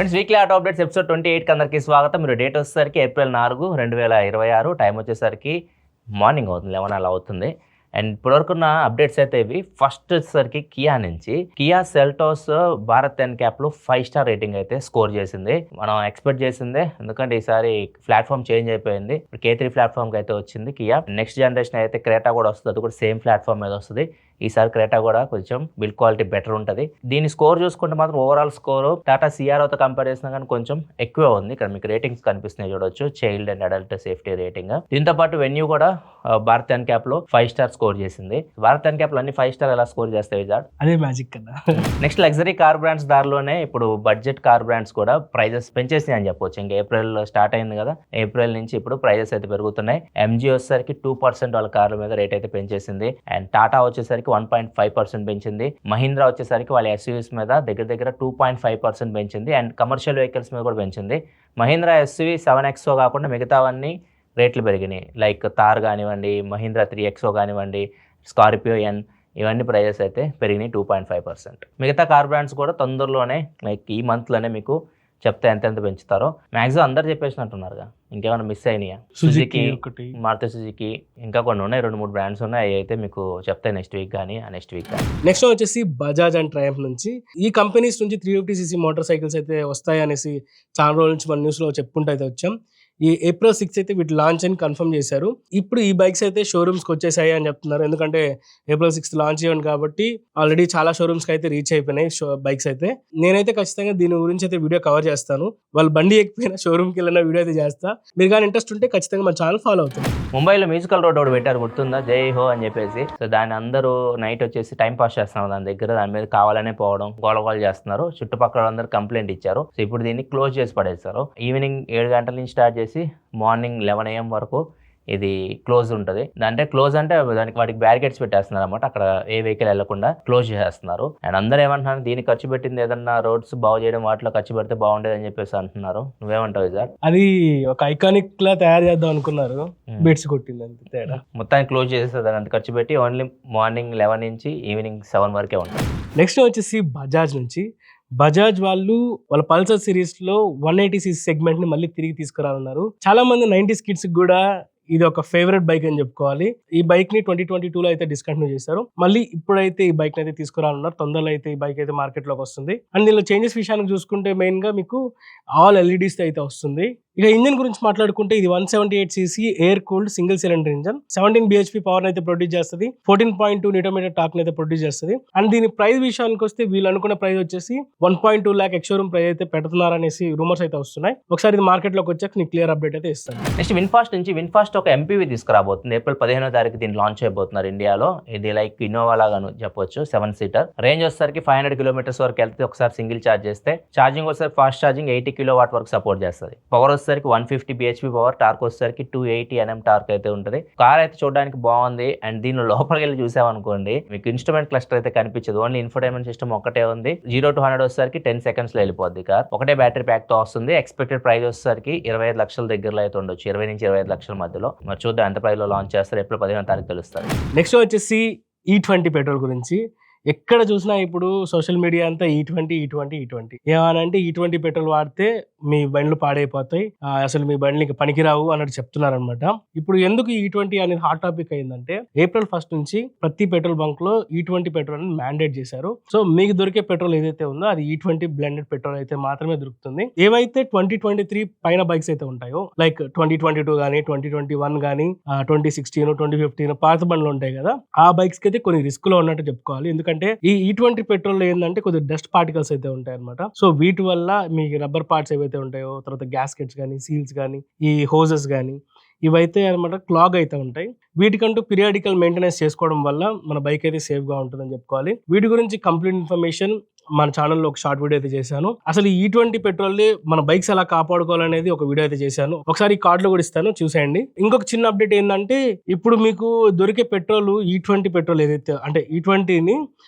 Friends weekly auto updates episode 28కి అందరికీ స్వాగతం. మీరు డేట్ వచ్చేసరికి ఏప్రిల్ 4, 2026, టైం వచ్చేసరికి మార్నింగ్ అవుతుంది, 11 అలా అవుతుంది. అండ్ ఇప్పటివరకున్న అప్డేట్స్ అయితే ఇవి. ఫస్ట్ వచ్చేసరికి కియా నుంచి కియా సెల్టోస్ భారత్ ఎన్క్యాప్లో 5 స్టార్ రేటింగ్ అయితే స్కోర్ చేసింది. మనం ఎక్స్పెక్ట్ చేసిందే, ఎందుకంటే ఈసారి ప్లాట్ఫామ్ చేంజ్ అయిపోయింది. ఇప్పుడు K3 ప్లాట్ఫామ్కి అయితే వచ్చింది కియా. నెక్స్ట్ జనరేషన్ అయితే క్రేటా కూడా వస్తుంది, అది కూడా సేమ్ ప్లాట్ఫామ్ మీద వస్తుంది. ఈసారి క్రేటా కూడా కొంచెం బిల్డ్ క్వాలిటీ బెటర్ ఉంటుంది. దీని స్కోర్ చూసుకుంటే మాత్రం ఓవరాల్ స్కోర్ టాటా సిఆర్ఓతో కంపేర్ చేసినా కానీ కొంచెం ఎక్కువ ఉంది. ఇక్కడ మీకు రేటింగ్స్ కనిపిస్తున్నాయి చూడొచ్చు, child and adult safety rating. దీంతో పాటు వెన్యూ కూడా భారత్ ఎన్క్యాప్లో 5 స్టార్ స్కోర్ చేసింది. భారత్ ఎన్క్యాప్లో అన్ని 5 స్టార్ ఎలా స్కోర్ చేస్తాయి విజార్డ్? అదే మ్యాజిక్ కదా. నెక్స్ట్ లగ్జరీ కార్ బ్రాండ్స్ దారిలోనే ఇప్పుడు బడ్జెట్ కార్ బ్రాండ్స్ కూడా ప్రైజెస్ పెంచేసి అని చెప్పొచ్చు. ఇంకా ఏప్రిల్ స్టార్ట్ అయింది కదా, ఏప్రిల్ నుంచి ఇప్పుడు ప్రైజెస్ అయితే పెరుగుతున్నాయి. ఎంజీ వచ్చేసరికి 2% వాళ్ళ కార్ల మీద రేట్ అయితే పెంచేసింది. అండ్ టాటా వచ్చేసరికి 1.5% పెంచింది. మహీంద్రా వచ్చేసరికి వాళ్ళ ఎస్యూవీస్ మీద దగ్గర 2.5% పెంచింది. అండ్ కమర్షియల్ వెహికల్స్ మీద కూడా పెంచింది. మహీంద్రా ఎస్యూవీ 7XO కాకుండా మిగతావన్నీ రేట్లు పెరిగినాయి. లైక్ థార్ కానివ్వండి, మహీంద్రా 3XO కానివ్వండి, స్కార్పియో ఎన్, ఇవన్నీ ప్రైజెస్ అయితే పెరిగినాయి 2.5%. మిగతా కార్ బ్రాండ్స్ కూడా తొందరలోనే లైక్ ఈ మంత్లోనే మీకు చెప్తే ఎంతెంత పెంచుతారో మ్యాక్సిమం అందరు చెప్పేసినట్టున్నారుగా. ఇంకేమైనా మిస్ అయినాయా? సుజుకి, మారుతి సుజుకి, ఇంకా కొన్ని ఉన్నాయి, 2-3 బ్రాండ్స్ ఉన్నాయి. అవి అయితే మీకు చెప్తే నెక్స్ట్ వీక్ కానీ నెక్స్ట్ వచ్చేసి బజాజ్ అండ్ ట్రయంఫ్ నుంచి ఈ కంపెనీస్ నుంచి 350cc మోటార్ సైకిల్స్ అయితే వస్తాయి అనేసి చాలా రోజుల నుంచి మన న్యూస్లో చెప్పుకుంటూ అయితే వచ్చాం. ఈ ఏప్రిల్ 6 అయితే వీటి లాంచ్ అని కన్ఫర్మ్ చేశారు. ఇప్పుడు ఈ బైక్స్ అయితే షోరూమ్స్కి వచ్చేసాయి అని చెప్తున్నారు. ఎందుకంటే ఏప్రిల్ 6 లాంచ్ చేయండి కాబట్టి ఆల్రెడీ చాలా షోరూమ్స్కి అయితే రీచ్ అయిపోయినాయి బైక్స్ అయితే. నేనైతే ఖచ్చితంగా దీని గురించి అయితే వీడియో కవర్ చేస్తాను. వాళ్ళు బండి ఎక్కిపోయిన షోరూమ్కి వెళ్ళిన వీడియో అయితే చేస్తా. మీరు కానీ ఇంట్రెస్ట్ ఉంటే ఖచ్చితంగా మన ఛానల్ ఫాలో అవుతుంది. ముంబైలో మ్యూజికల్ రోడ్ ఒకటి పెట్టారు, గుర్తుందా? జై హో అని చెప్పేసి. సో దాన్ని అందరూ నైట్ వచ్చేసి టైం పాస్ చేస్తున్నారు దాని దగ్గర. దాని మీద కావాలనే పోవడం, గోల చేస్తున్నారు. చుట్టుపక్కల అందరూ కంప్లైంట్ ఇచ్చారు. సో ఇప్పుడు దీన్ని క్లోజ్ చేసి పడేస్తారు. ఈవినింగ్ 7 గంటల నుంచి స్టార్ట్ చేసి మార్నింగ్ 11 AM వరకు ఇది క్లోజ్ ఉంటుంది. అంటే క్లోజ్ అంటే దానికి వాటికి బ్యారికేడ్స్ పెట్టేస్తున్నారు అనమాట. అక్కడ ఏ వెహికల్ వెళ్లకుండా క్లోజ్ చేసేస్తున్నారు. అండ్ అందరూ ఏమంటున్నారు, దీనికి ఖర్చు పెట్టింది ఏదన్నా రోడ్స్ బాగు చేయడం వాటిలో ఖర్చు పెడితే బాగుండేది అని చెప్పేసి అంటున్నారు. నువ్వేమంటావు సార్? అది ఒక ఐకానిక్ లా తయారు చేద్దాం అనుకున్నారు, బెడ్స్ కొట్టింది అంతే తేడా. మొత్తానికి క్లోజ్ చేసేది అంత ఖర్చు పెట్టి ఓన్లీ మార్నింగ్ 11 నుంచి ఈవినింగ్ 7 వరకే ఉంటుంది. నెక్స్ట్ వచ్చేసి బజాజ్ నుంచి బజాజ్ వాళ్ళ పల్సర్ సిరీస్ లో 180cc సెగ్మెంట్ ని మళ్ళీ తిరిగి తీసుకురానున్నారు. చాలా మంది 90s కిడ్స్ కూడా ఇది ఒక ఫేవరెట్ బైక్ అని చెప్పుకోవాలి. ఈ బైక్ ని 2022లో అయితే డిస్కంటిన్యూ చేశారు. మళ్ళీ ఇప్పుడైతే ఈ బైక్ అయితే తీసుకురానున్నారు. తొందరలో అయితే ఈ బైక్ అయితే మార్కెట్ లోకి వస్తుంది. అండ్ దీనిలో చేంజెస్ విషయానికి చూసుకుంటే మెయిన్ గా మీకు ఆల్ LEDs అయితే వస్తుంది. ఇక ఇంజిన్ గురించి మాట్లాడుకుంటే ఇది 178cc air cooled single cylinder engine, 17 bhp power అయితే ప్రొడ్యూస్ చేస్తుంది, 14.2 Nm టార్క్ అయితే ప్రొడ్యూస్ చేస్తుంది. అండ్ దీని ప్రైస్ విషయానికి వస్తే వీళ్ళు అనుకున్న ప్రైస్ వచ్చేసి 1.2 lakh ఎక్స్-షోరూమ్ ప్రైస్ అయితే పెడుతున్నారు అనేసి రూమర్స్ అయితే వస్తున్నాయి. ఒకసారి ఇది మార్కెట్ లోకి వచ్చాక నీకు క్లియర్ అప్డేట్ అయితే ఇస్తాను. నెక్స్ట్ విన్ఫాస్ట్ నుంచి విన్ఫాస్ట్ ఒక MPV తీసుకురాబోతుంది. ఏప్రిల్ 15వ తారీఖు దీన్ని లాంచ్ చేయబోతున్నారు ఇండియాలో. ఇది లైక్ ఇన్నోవా లాగాను చెప్పొచ్చు. 7 సీటర్ రేంజ్ వచ్చేసరికి 500 kilometers వరకు వెళ్తే ఒకసారి సింగిల్ ఛార్జ్ చేస్తే, ఛార్జింగ్ వచ్చేసరికి ఫాస్ట్ ఛార్జింగ్ 80 kW వరకు సపోర్ట్ చేస్తుంది. పవర్ వచ్చేసరికి 150 bhp పవర్, టార్క్ వచ్చేసరికి 280 Nm టార్క్ అయితే ఉంటుంది. కార్ అయితే చూడడానికి బాగుంది. అండ్ దీనిలో లోపలికి వెళ్ళి చూసామనుకోండి మీకు ఇన్స్ట్రుమెంట్ క్లస్టర్ అయితే కనిపించదు. ఓన్లీ ఇన్ఫోటైన్మెంట్ సిస్టమ్ ఒకటే ఉంది. 0 to 100 వచ్చేసరికి 10 seconds లో వెళ్ళిపోద్ది కార్. ఒకటే బ్యాటరీ ప్యాక్ తో వస్తుంది. ఎక్స్పెక్టెడ్ ప్రైస్ వచ్చేసరికి 25 లక్షల దగ్గరలో అయితే ఉండొచ్చు, 20 నుంచి 25 లక్షల మధ్యలో. మరి చూద్దాం ఎంత ప్రైస్ లో లాంచ్ చేస్తారు. ఏప్రిల్ 15వ తారీఖు తెలుస్తుంది. నెక్స్ట్ వచ్చేసి E20 పెట్రోల్ గురించి. ఎక్కడ చూసినా ఇప్పుడు సోషల్ మీడియా అంతా E20 ఏమనంటే E20 పెట్రోల్ వాడితే మీ బండ్లు పాడైపోతాయి, అసలు మీ బండ్లు ఇంకా పనికిరావు అన్నట్టు చెప్తున్నారు అనమాట. ఇప్పుడు ఎందుకు E20 అనేది హాట్ టాపిక్ అయిందంటే ఏప్రిల్ 1 నుంచి ప్రతి పెట్రోల్ బంక్ లో E20 పెట్రోల్ అని మ్యాండేట్ చేశారు. సో మీకు దొరికే పెట్రోల్ ఏదైతే ఉందో అది E20 బ్లెండెడ్ పెట్రోల్ అయితే మాత్రమే దొరుకుతుంది. ఏవైతే 2023 పైన బైక్స్ అయితే ఉంటాయో లైక్ 2022 కానీ 2021 కానీ 2016 2015 పాత బండ్లు ఉంటాయి కదా, ఆ బైక్స్ కి అయితే కొన్ని రిస్క్ లో ఉన్నట్టు చెప్పుకోవాలి. ఎందుకంటే ఈ E20 పెట్రోల్ ఏంటంటే కొద్దిగా డస్ట్ పార్టికల్స్ అయితే ఉంటాయి అనమాట. సో వీటి వల్ల మీకు రబ్బర్ పార్ట్స్ ఏవైతే ఉంటాయో, తర్వాత గ్యాస్కెట్స్ కానీ, సీల్స్ కానీ, ఈ హోజెస్ కానీ, ఇవైతే అనమాట క్లాగ్ అయితే ఉంటాయి. వీటికంటూ పీరియాడికల్ మెయింటెనెన్స్ చేసుకోవడం వల్ల మన బైక్ అయితే సేఫ్ గా ఉంటుందని చెప్పుకోవాలి. వీటి గురించి కంప్లీట్ ఇన్ఫర్మేషన్ మన ఛానల్లో ఒక షార్ట్ వీడియో అయితే చేశాను. అసలు E20 పెట్రోల్ మన బైక్స్ ఎలా కాపాడుకోవాలనేది ఒక వీడియో అయితే చేశాను. ఒకసారి ఈ కార్డులో కూడా ఇస్తాను, చూసేయండి. ఇంకొక చిన్న అప్డేట్ ఏంటంటే ఇప్పుడు మీకు దొరికే పెట్రోల్ E20 పెట్రోల్ ఏదైతే అంటే E20ని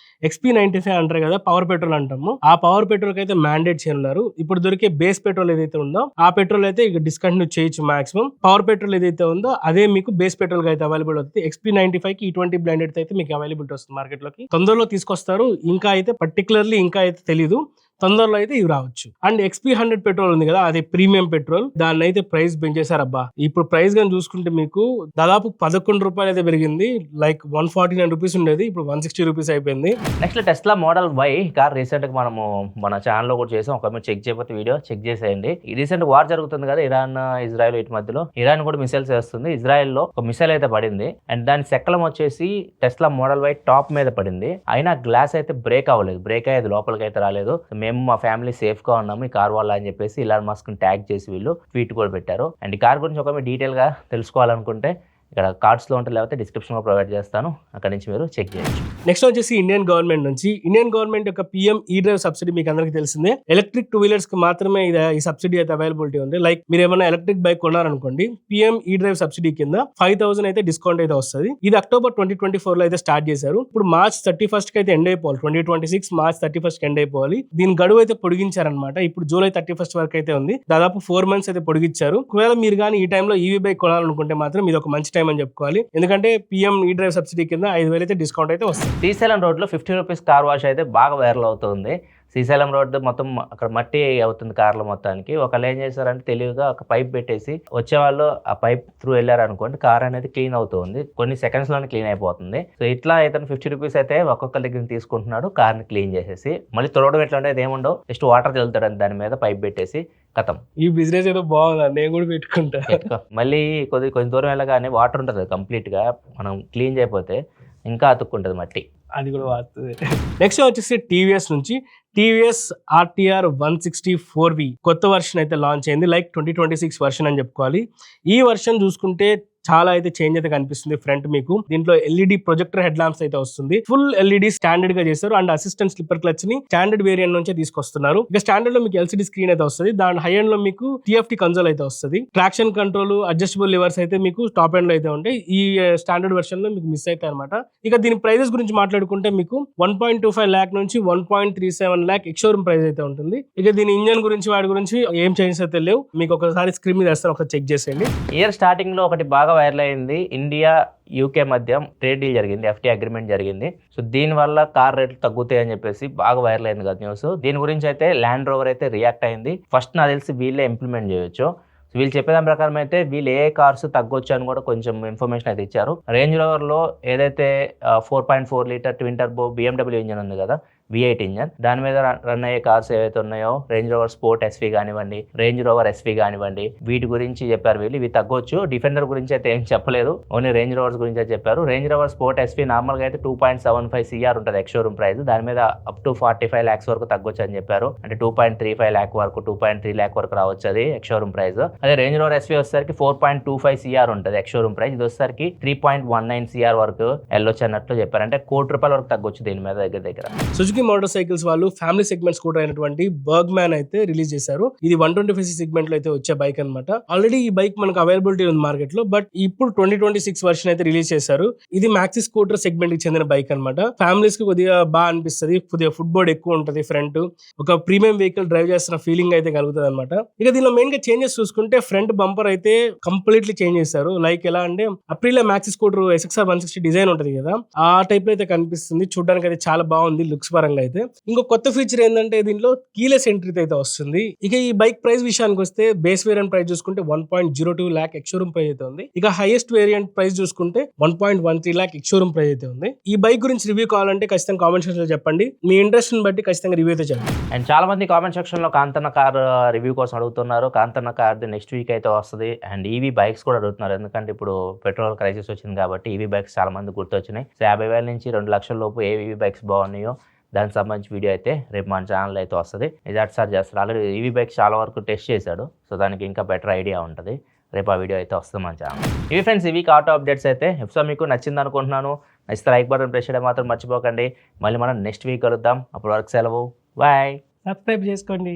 XP95 అంటారు కదా, పవర్ పెట్రోల్ అంటాము. ఆ పవర్ పెట్రోల్ అయితే మ్యాండేట్ చేయనున్నారు. ఇప్పుడు దొరికే బేస్ పెట్రోల్ ఏదైతే ఉందో ఆ పెట్రోల్ అయితే ఇక డిస్కంటిన్యూ చేయొచ్చు మాక్సిమం. పవర్ పెట్రోల్ ఏదైతే ఉందో అదే మీకు బేస్ పెట్రోల్ అయితే అవైలబుల్ అవుతుంది. XP95 కి E20 బ్లెండెడ్ అయితే మీకు అవైలబిలిటీ వస్తుంది మార్కెట్ లోకి. తొందరలో తీసుకొస్తారు. ఇంకా అయితే పర్టికులర్లీ ఇంకా అయితే తెలీదు, తొందరలో అయితే ఇవి రావచ్చు. అండ్ XP100 పెట్రోల్ ఉంది కదా, అది ప్రీమియం పెట్రోల్, దాన్ని అయితే ప్రైస్ పెంచేశారబ్బా. ఇప్పుడు ప్రైస్ కానీ చూసుకుంటే మీకు దాదాపు 11 రూపాయలు అయితే పెరిగింది. లైక్ 149 రూపీస్ ఉండేది, ఇప్పుడు 160 రూపీస్ అయిపోయింది. Next Tesla model Y car recent గా మనము మన ఛానల్లో కూడా చేసాం. ఒక మీరు చెక్ చేయకపోతే వీడియో చెక్ చేసేయండి. ఈ రీసెంట్ వార్ జరుగుతుంది కదా ఇరాన్ ఇజ్రాయెల్, వీటి మధ్యలో ఇరాన్ కూడా మిసైల్స్ వేస్తుంది. ఇజ్రాయెల్ లో ఒక మిసైల్ అయితే పడింది అండ్ దాని శకలం వచ్చేసి టెస్లా మోడల్ Y టాప్ మీద పడింది. అయినా గ్లాస్ అయితే బ్రేక్ అవ్వలేదు, బ్రేక్ అయ్యేది లోపలికి అయితే రాలేదు. మేము మా ఫ్యామిలీ సేఫ్ గా ఉన్నాము ఈ కార్ వల్ల అని చెప్పేసి ఇలాన్ మస్క్ ట్యాగ్ చేసి వీళ్ళు ట్వీట్ కూడా పెట్టారు. అండ్ ఈ కార్ గురించి ఒక డీటెయిల్ గా తెలుసుకోవాలనుకుంటే ఇక్కడ కార్డ్స్ లో ఉంటే లేకపోతే డిస్క్రిప్షన్ లో ప్రొవైడ్ చేస్తాను, అక్కడ నుంచి మీరు చెక్ చేయొచ్చు. నెక్స్ట్ వచ్చేసి ఇండియన్ గవర్నమెంట్ నుంచి, ఇండియన్ గవర్నమెంట్ యొక్క PM E-Drive సబ్సిడీ మీకు అందరికీ తెలిసిందే. ఎలక్ట్రిక్ 2 వీలర్స్ కి మాత్రమే ఈ సబ్సిడీ అయితే అవైలబిలిటీ ఉంది. లైక్ మీరు ఏమైనా ఎలక్ట్రిక్ బైక్ కొన్నారనుకోండి, PM E-Drive సబ్సిడీ కింద 5,000 అయితే డిస్కౌంట్ అయితే వస్తుంది. ఇది అక్టోబర్ 2024 లో అయితే స్టార్ట్ చేశారు. ఇప్పుడు మార్చ్ 31st కి అయితే ఎండ్ అయిపోవాలి, 2026 మార్చ్ 31st కి ఎండ్ అయిపోవాలి. దీని గడువు అయితే పొడిగించారనమాట. ఇప్పుడు జూలై 31st వరకు అయితే ఉంది, దాదాపు 4 months అయితే పొడిగించారు. ఒకవేళ మీరు కానీ ఈ టైంలో EV బైక్ కొనాలనుకుంటే మాత్రం ఇది ఒక మంచి టైం అని చెప్పుకోవాలి, ఎందుకంటే PM E-Drive సబ్సిడీ కింద 5,000 అయితే డిస్కౌంట్ అయితే వస్తుంది. శ్రీశైలం రోడ్ లో 50 రూపీస్ కార్ వాష్ అయితే బాగా వైరల్ అవుతుంది. శ్రీశైలం రోడ్డు మొత్తం అక్కడ మట్టి అవుతుంది కార్ల మొత్తానికి. ఒకళ్ళు ఏం చేశారంటే తెలివిగా ఒక పైప్ పెట్టేసి వచ్చేవాళ్ళు ఆ పైప్ త్రూ వెళ్ళారు అనుకోండి, కార్ అనేది క్లీన్ అవుతుంది, కొన్ని సెకండ్స్ లోనే క్లీన్ అయిపోతుంది. సో ఇట్లా అయితే 50 రూపీస్ అయితే ఒక్కొక్కరి దగ్గర తీసుకుంటున్నాడు కార్ ని క్లీన్ చేసేసి. మళ్ళీ తొడవడం ఎట్లా అంటే ఏముండవు, జస్ట్ వాటర్ చల్లుతాడు దాని మీద పైప్ పెట్టేసి కథం. ఈ బిజినెస్ ఏదో బాగుంది, నేను కూడా పెట్టుకుంటా. మళ్ళీ కొంచెం దూరం వెళ్ళగానే వాటర్ ఉంటుంది కంప్లీట్ గా, మనం క్లీన్ చేయకపోతే ఇంకా అతుక్కుంటది మట్టి, అది కూడా వాడుతుంది. నెక్స్ట్ వచ్చేసి TVS నుంచి TVS RTR 160 4V కొత్త వర్షన్ అయితే లాంచ్ అయింది. లైక్ 2026 వర్షన్ అని చెప్పుకోవాలి. ఈ వర్షన్ చూసుకుంటే చాలా అయితే చేంజ్ అయితే కనిపిస్తుంది. ఫ్రంట్ మీకు దీంట్లో LED ప్రొజెక్టర్ హెడ్ ల్యాంప్స్ అయితే వస్తుంది. ఫుల్ LED స్టాండర్డ్ గా చేశారు అండ్ అసిస్టెంట్ స్లిప్పర్ క్లచ్ ని స్టాండర్డ్ వేరియంట్ నుంచే తీసుకొస్తున్నారు. ఇక స్టాండర్డ్ లో మీకు LCD స్క్రీన్ అయితే వస్తుంది, దాని హై ఎండ్ లో మీకు TFT కన్సోల్ అయితే వస్తుంది. ట్రాక్షన్ కంట్రోల్, అడ్జస్టబుల్ లివర్స్ అయితే మీకు టాప్ ఎండ్ లో అయితే ఉంటాయి. ఈ స్టాండర్డ్ వర్షన్ లో మీకు మిస్ అయితే అనమాట. ఇక దీని ప్రైజెస్ గురించి మాట్లాడుకుంటే మీకు 1.25 lakh నుంచి 1.37 lakh ఎక్స్షోరూమ్ ప్రైస్ అయితే ఉంటుంది. ఇక దీని ఇంజన్ గురించి వాటి గురించి ఏం చేంజెస్ అయితే లేవు, మీకు ఒకసారి స్క్రీన్ మీద వేస్తాను, ఒకసారి చెక్ చేసేయండి. ఇయర్ స్టార్టింగ్ లో ఒకటి బాగా వైరల్ అయింది, ఇండియా UK మధ్య ట్రేడ్ డీల్ జరిగింది, FTA అగ్రిమెంట్ జరిగింది. సో దీని వల్ల కార్ రేట్లు తగ్గుతాయి అని చెప్పేసి బాగా వైరల్ అయింది కదా న్యూస్. దీని గురించి అయితే ల్యాండ్ రోవర్ అయితే రియాక్ట్ అయింది. ఫస్ట్ నాకు తెలిసి వీళ్ళే ఇంప్లిమెంట్ చేయొచ్చు. సో వీళ్ళు చెప్పేదాని ప్రకారం అయితే వీళ్ళు ఏ కార్స్ తగ్గొచ్చు అని కూడా కొంచెం ఇన్ఫర్మేషన్ అయితే ఇచ్చారు. రేంజ్ రోవర్ లో ఏదైతే 4.4 litre twin turbo BMW engine ఉంది కదా, V8 ఇంజన్, దాని మీద రన్ అయ్యే కార్స్ ఏవైతే ఉన్నాయో రేంజ్ రోవర్ స్పోర్ట్ SV కానివ్వండి, రేంజ్ రోవర్ SV కానివ్వండి, వీటి గురించి చెప్పారు వీళ్ళు. ఇవి తగ్గొచ్చు. డిఫెండర్ గురించి అయితే ఏం చెప్పలేదు, ఓన్లీ రేంజ్ రోవర్స్ గురించి అయితే చెప్పారు. Range rover sport SV normal గా అయితే 2.75 CR ఉంటుంది ఎక్స్షోరూమ్ ప్రైస్, దాని మీద అప్ టు 45 lakhs వరకు తగ్గొచ్చు అని చెప్పారు. అంటే 2.35 lakh వరకు, 2.3 lakh వరకు రావచ్చు అది ఎక్స్షోరూమ్ ప్రైస్. అదే రేంజ్ రోవర్ SV వచ్చేసరికి 4.25 CR ఉంటుంది ఎక్స్షోరూమ్ ప్రైస్, ఇది వచ్చేసరికి 3.19 CR వరకు వెళ్ళొచ్చు అన్నట్లు చెప్పారు. అంటే ₹1,00,00,000 వరకు తగ్గొచ్చు దీని మీద దగ్గర. సుజుకి మోటార్ సైకిల్స్ వాళ్ళు ఫ్యామిలీ సెగ్మెంట్ స్కూటర్ అయినటువంటి బర్గ్మ్యాన్ అయితే రిలీజ్ చేశారు. ఇది 125cc సెగ్మెంట్ లో అయితే వచ్చే బైక్ అన్నమాట. ఆల్రెడీ ఈ బైక్ మనకు అవైలబిలిటీ ఉంది మార్కెట్ లో, బట్ ఇప్పుడు 2026 వర్షన్ అయితే రిలీజ్ చేశారు. ఇది మ్యాక్సీ స్కూటర్ సెగ్మెంట్ కి చెందిన బైక్ అన్నమాట. ఫ్యామిలీస్ కి కొద్దిగా బాగా అనిపిస్తుంది, కొద్దిగా ఫుట్ బోర్డ్ ఎక్కువ ఉంటుంది, ఫ్రంట్ ఒక ప్రీమియం వెహికల్ డ్రైవ్ చేస్తున్న ఫీలింగ్ అయితే కలుగుతుంది అనమాట. ఇక దీనిలో మెయిన్ గా చేంజెస్ చూసుకుంటే ఫ్రంట్ బంపర్ అయితే కంప్లీట్లీ చేంజ్ చేశారు. లైక్ ఎలా అంటే April maxi scooter SXR 160 design ఉంటుంది కదా, ఆ టైప్ లో అయితే కనిపిస్తుంది. చూడడానికి అయితే చాలా బాగుంది లుక్స్ పరంగా అయితే. ఇంకో కొత్త ఫీచర్ ఏంటంటే దీంట్లో కీలెస్ ఎంట్రీ అయితే వస్తుంది. ఇక ఈ బైక్ ప్రైస్ విషయానికి వస్తే బేస్ వేరియంట్ ప్రైస్ చూసుకుంటే 1.02 lakh ఎక్స్షోరూమ్ ప్రైస్ అయితే ఉంది. ఇక హైయెస్ట్ వేరియంట్ ప్రైస్ చూసుకుంటే 1.13 lakh ఎక్స్షోరూమ్ ప్రైస్ అయితే ఉంది. ఈ బైక్ గురించి రివ్యూ కావాలంటే ఖచ్చితంగా కామెంట్ సెక్షన్ లో చెప్పండి, మీ ఇంట్రెస్ట్ ని బట్టి ఖచ్చితంగా రివ్యూ అయితే చెప్పండి. అండ్ చాలా మంది కామెంట్ సెక్షన్ లో కాంతన్న కార్ రివ్యూ కోసం అడుగుతున్నారు. కాంతన్న కార్ నెక్స్ట్ వీక్ అయితే వస్తుంది. అండ్ EV బైక్స్ కూడా అడుగుతున్నారు, ఎందుకంటే ఇప్పుడు పెట్రోల్ క్రైసిస్ వచ్చింది కాబట్టి EV బైక్స్ చాలా మంది గుర్తొచ్చినాయి. సో 50,000 నుంచి 2 లక్షల లోపు ఏ EV బైక్స్ బాగున్నాయో దానికి సంబంధించి వీడియో అయితే రేపు మన ఛానల్ అయితే వస్తుంది. ఇది సార్ చేస్తారు, ఆల్రెడీ EV బైక్స్ చాలా వరకు టెస్ట్ చేశాడు, సో దానికి ఇంకా బెటర్ ఐడియా ఉంటుంది. రేపు ఆ వీడియో అయితే వస్తుంది మన ఛానల్. ఇవి ఫ్రెండ్స్ ఈ వీక్ ఆటో అప్డేట్స్ అయితే. ఎపిసోడ్ మీకు నచ్చింది అనుకుంటున్నాను. నచ్చితే లైక్ బటన్ ప్రెస్ చేయడం మాత్రం మర్చిపోకండి. మళ్ళీ మనం నెక్స్ట్ వీక్ కలుద్దాం. అప్పటి వరకు సెలవు, బాయ్. సబ్స్క్రైబ్ చేసుకోండి.